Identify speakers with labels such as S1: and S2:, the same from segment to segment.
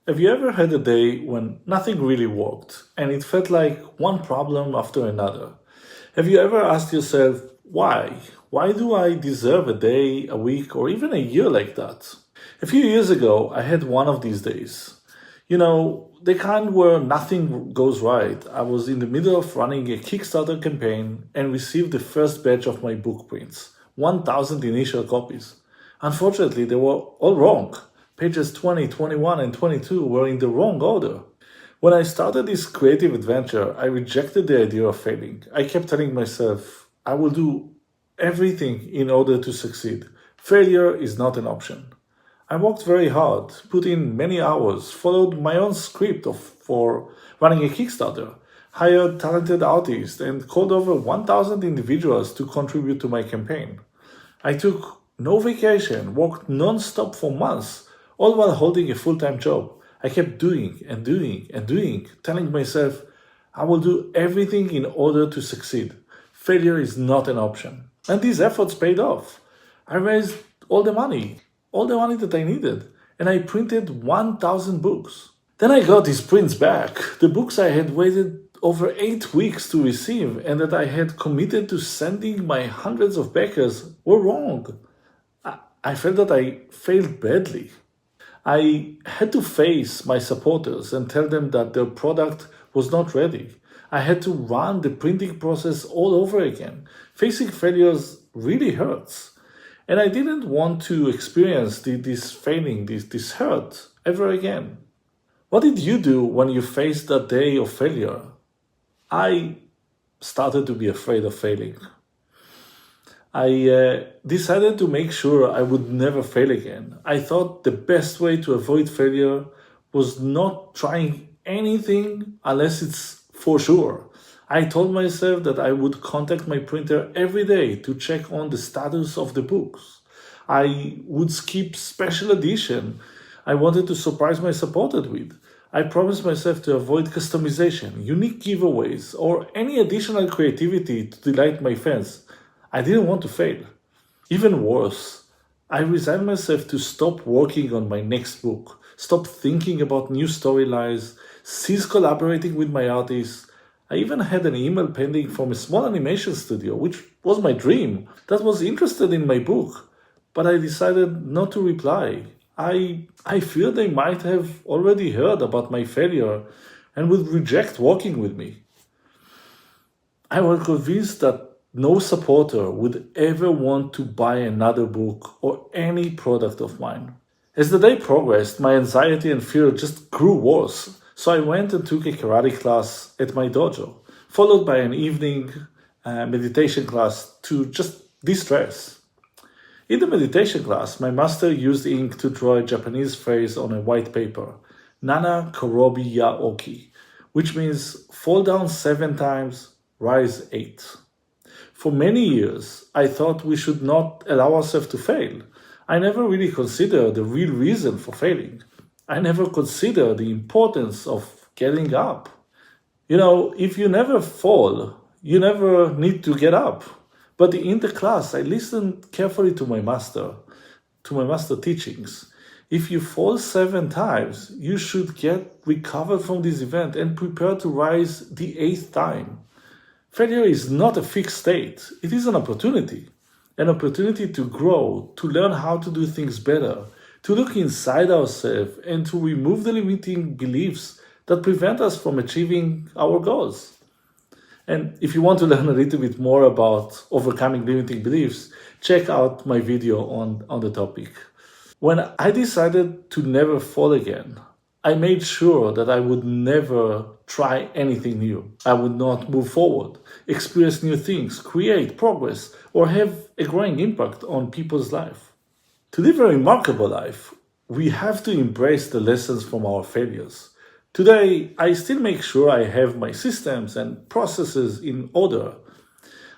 S1: Have you ever had a day when nothing really worked and it felt like one problem after another? Have you ever asked yourself, why? Why do I deserve a day, a week, or even a year like that? A few years ago, I had one of these days. The kind where nothing goes right. I was in the middle of running a Kickstarter campaign and received the first batch of my book prints, 1,000 initial copies. Unfortunately, they were all wrong. Pages 20, 21, and 22 were in the wrong order. When I started this creative adventure, I rejected the idea of failing. I kept telling myself, I will do everything in order to succeed. Failure is not an option. I worked very hard, put in many hours, followed my own script for running a Kickstarter, hired talented artists, and called over 1,000 individuals to contribute to my campaign. I took no vacation, worked non-stop for months, all while holding a full-time job. I kept doing and doing and doing, telling myself, I will do everything in order to succeed. Failure is not an option. And these efforts paid off. I raised all the money that I needed, and I printed 1,000 books. Then I got these prints back, the books I had waited over 8 weeks to receive and that I had committed to sending my hundreds of backers were wrong. I felt that I failed badly. I had to face my supporters and tell them that their product was not ready. I had to run the printing process all over again. Facing failures really hurts. And I didn't want to experience this failing, this hurt ever again. What did you do when you faced that day of failure? I started to be afraid of failing. I decided to make sure I would never fail again. I thought the best way to avoid failure was not trying anything unless it's for sure. I told myself that I would contact my printer every day to check on the status of the books. I would skip special edition I wanted to surprise my supporters with. I promised myself to avoid customization, unique giveaways, or any additional creativity to delight my fans. I didn't want to fail. Even worse, I resigned myself to stop working on my next book, stop thinking about new storylines, cease collaborating with my artists. I even had an email pending from a small animation studio, which was my dream, that was interested in my book. But I decided not to reply. I fear they might have already heard about my failure and would reject working with me. I was convinced that no supporter would ever want to buy another book or any product of mine. As the day progressed, my anxiety and fear just grew worse. So I went and took a karate class at my dojo, followed by an evening meditation class to just de-stress. In the meditation class, my master used ink to draw a Japanese phrase on a white paper, Nana Korobi Ya Oki, which means fall down 7 times, rise 8. For many years, I thought we should not allow ourselves to fail. I never really considered the real reason for failing. I never considered the importance of getting up. If you never fall, you never need to get up. But in the class, I listened carefully to my master teachings. If you fall 7 times, you should get recovered from this event and prepare to rise the 8th time. Failure is not a fixed state. It is an opportunity to grow, to learn how to do things better, to look inside ourselves and to remove the limiting beliefs that prevent us from achieving our goals. And if you want to learn a little bit more about overcoming limiting beliefs, check out my video on the topic. When I decided to never fall again, I made sure that I would never try anything new. I would not move forward, experience new things, create progress, or have a growing impact on people's life. To live a remarkable life, we have to embrace the lessons from our failures. Today, I still make sure I have my systems and processes in order.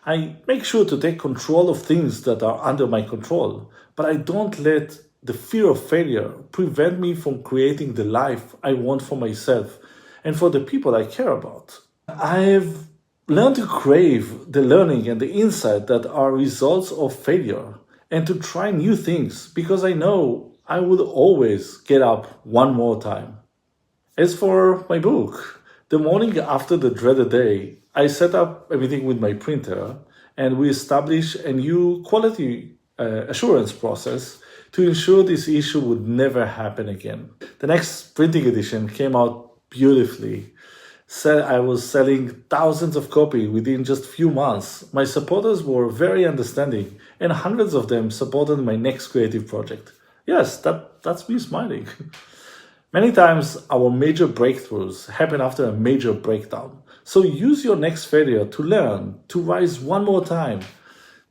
S1: I make sure to take control of things that are under my control, but I don't let the fear of failure prevent me from creating the life I want for myself and for the people I care about. I have learned to crave the learning and the insight that are results of failure and to try new things because I know I will always get up one more time. As for my book, the morning after the dreaded day, I set up a meeting with my printer and we established a new quality assurance process to ensure this issue would never happen again. The next printing edition came out beautifully. I was selling thousands of copies within just few months. My supporters were very understanding and hundreds of them supported my next creative project. Yes, that's me smiling. Many times, our major breakthroughs happen after a major breakdown. So use your next failure to learn, to rise one more time,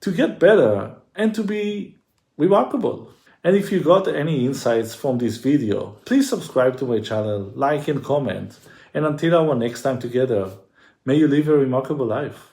S1: to get better, and to be remarkable. And if you got any insights from this video, please subscribe to my channel, like and comment. And until our next time together, may you live a remarkable life.